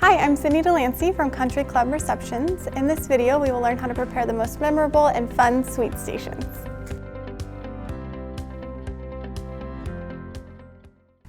Hi, I'm Sydney Delancey from Country Club Receptions. In this video, we will learn how to prepare the most memorable and fun sweet stations.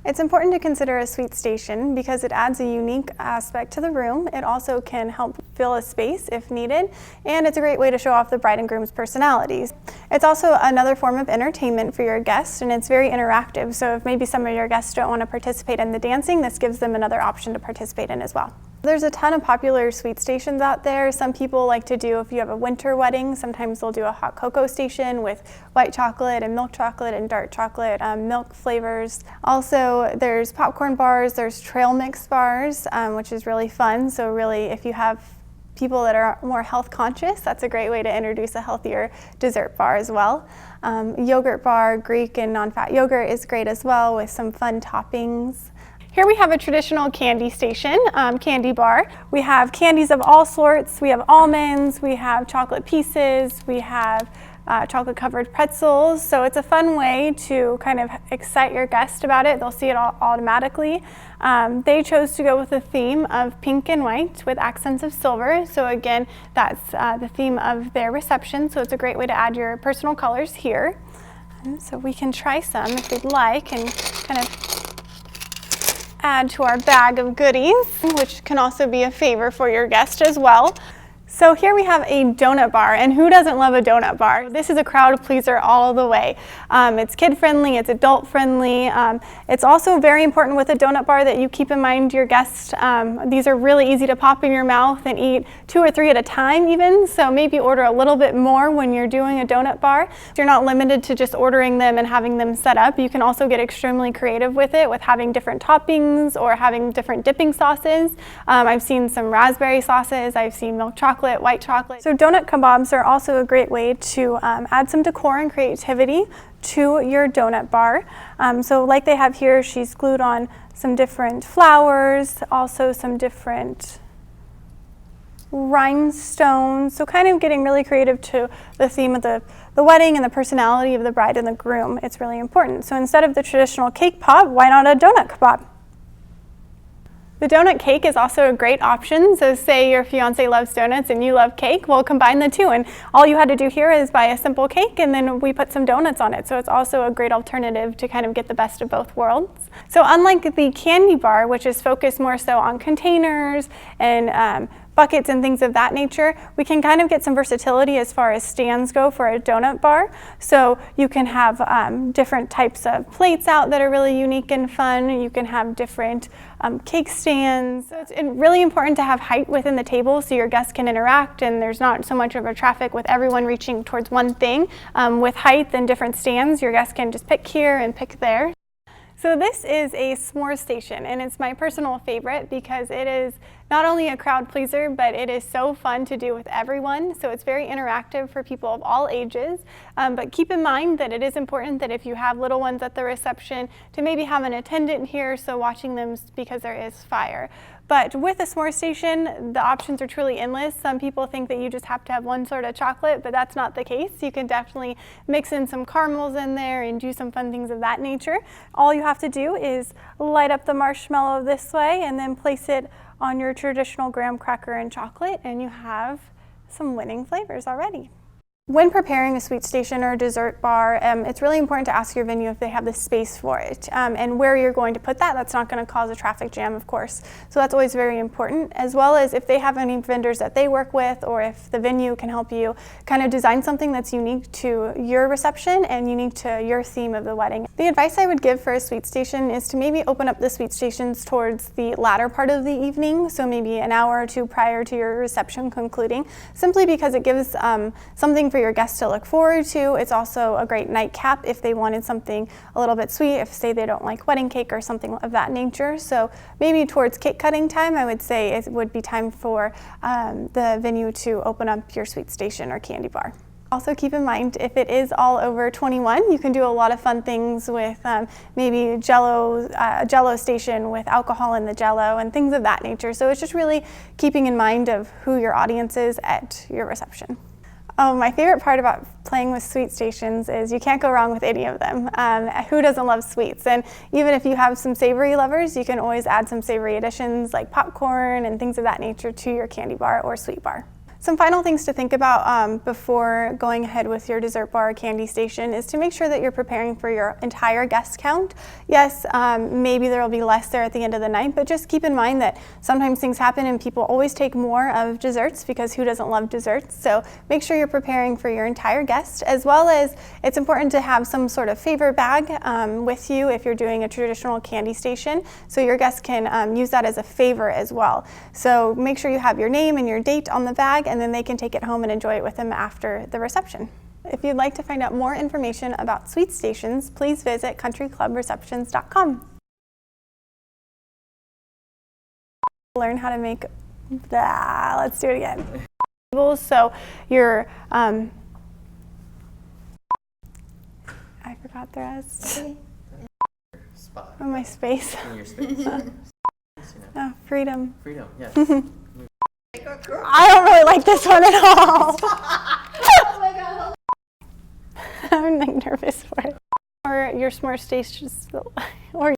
It's important to consider a sweet station because it adds a unique aspect to the room. It also can help fill a space if needed, and it's a great way to show off the bride and groom's personalities. It's also another form of entertainment for your guests, and it's very interactive, so if maybe some of your guests don't want to participate in the dancing, this gives them another option to participate in as well. There's a ton of popular sweet stations out there. Some people like to do, if you have a winter wedding, sometimes they'll do a hot cocoa station with white chocolate and milk chocolate and dark chocolate milk flavors. Also, there's popcorn bars, there's trail mix bars, which is really fun. So really, if you have people that are more health conscious, that's a great way to introduce a healthier dessert bar as well. Yogurt bar, Greek and non-fat yogurt is great as well with some fun toppings. Here we have a traditional candy station, candy bar. We have candies of all sorts. We have almonds, we have chocolate pieces, we have chocolate covered pretzels. So it's a fun way to kind of excite your guest about it. They'll see it all automatically. They chose to go with the theme of pink and white with accents of silver. So again, that's the theme of their reception. So it's a great way to add your personal colors here. So we can try some if we'd like and kind of add to our bag of goodies, which can also be a favor for your guest as well. So here we have a donut bar, and who doesn't love a donut bar? This is a crowd pleaser all the way. It's kid friendly, it's adult friendly. It's also very important with a donut bar that you keep in mind your guests. These are really easy to pop in your mouth and eat 2 or 3 at a time even, so maybe order a little bit more when you're doing a donut bar. You're not limited to just ordering them and having them set up. You can also get extremely creative with it, with having different toppings or having different dipping sauces. I've seen some raspberry sauces, I've seen milk chocolate, white chocolate. So donut kebabs are also a great way to add some decor and creativity to your donut bar. So like they have here, she's glued on some different flowers, also some different rhinestones. So kind of getting really creative to the theme of the wedding and the personality of the bride and the groom. It's really important. So instead of the traditional cake pop, why not a donut kebab? The donut cake is also a great option. So say your fiance loves donuts and you love cake, well, combine the two. And all you had to do here is buy a simple cake and then we put some donuts on it. So it's also a great alternative to kind of get the best of both worlds. So unlike the candy bar, which is focused more so on containers and buckets and things of that nature, we can kind of get some versatility as far as stands go for a donut bar. So you can have different types of plates out that are really unique and fun. You can have different cake stands. So it's really important to have height within the table so your guests can interact and there's not so much of a traffic with everyone reaching towards one thing. With height and different stands, your guests can just pick here and pick there. So this is a s'more station, and it's my personal favorite because it is not only a crowd pleaser, but it is so fun to do with everyone. So it's very interactive for people of all ages. But keep in mind that it is important that if you have little ones at the reception, to maybe have an attendant here, so watching them because there is fire. But with a s'more station, the options are truly endless. Some people think that you just have to have one sort of chocolate, but that's not the case. You can definitely mix in some caramels in there and do some fun things of that nature. All you have to do is light up the marshmallow this way and then place it on your traditional graham cracker and chocolate, and you have some winning flavors already. When preparing a sweet station or a dessert bar, it's really important to ask your venue if they have the space for it and where you're going to put that. That's not going to cause a traffic jam, of course. So that's always very important, as well as if they have any vendors that they work with or if the venue can help you kind of design something that's unique to your reception and unique to your theme of the wedding. The advice I would give for a sweet station is to maybe open up the sweet stations towards the latter part of the evening, so maybe an hour or two prior to your reception concluding, simply because it gives something for your guests to look forward to. It's also a great nightcap if they wanted something a little bit sweet, if say they don't like wedding cake or something of that nature. So maybe towards cake cutting time, I would say it would be time for the venue to open up your sweet station or candy bar. Also keep in mind, if it is all over 21, you can do a lot of fun things with maybe jello station with alcohol in the jello and things of that nature. So it's just really keeping in mind of who your audience is at your reception. Oh, my favorite part about playing with sweet stations is you can't go wrong with any of them. Who doesn't love sweets? And even if you have some savory lovers, you can always add some savory additions like popcorn and things of that nature to your candy bar or sweet bar. Some final things to think about before going ahead with your dessert bar or candy station is to make sure that you're preparing for your entire guest count. Yes, maybe there will be less there at the end of the night, but just keep in mind that sometimes things happen and people always take more of desserts because who doesn't love desserts? So make sure you're preparing for your entire guest, as well as it's important to have some sort of favor bag with you if you're doing a traditional candy station, so your guests can use that as a favor as well. So make sure you have your name and your date on the bag, and then they can take it home and enjoy it with them after the reception. If you'd like to find out more information about sweet stations, please visit CountryClubReceptions.com. Learn how to make let's do it again. So your I forgot the rest. Spot. Oh, my space. In your space. Oh, freedom. Freedom, yes. I don't really like this one at all. Oh my god. I'm like nervous for it. Or your smart stations, or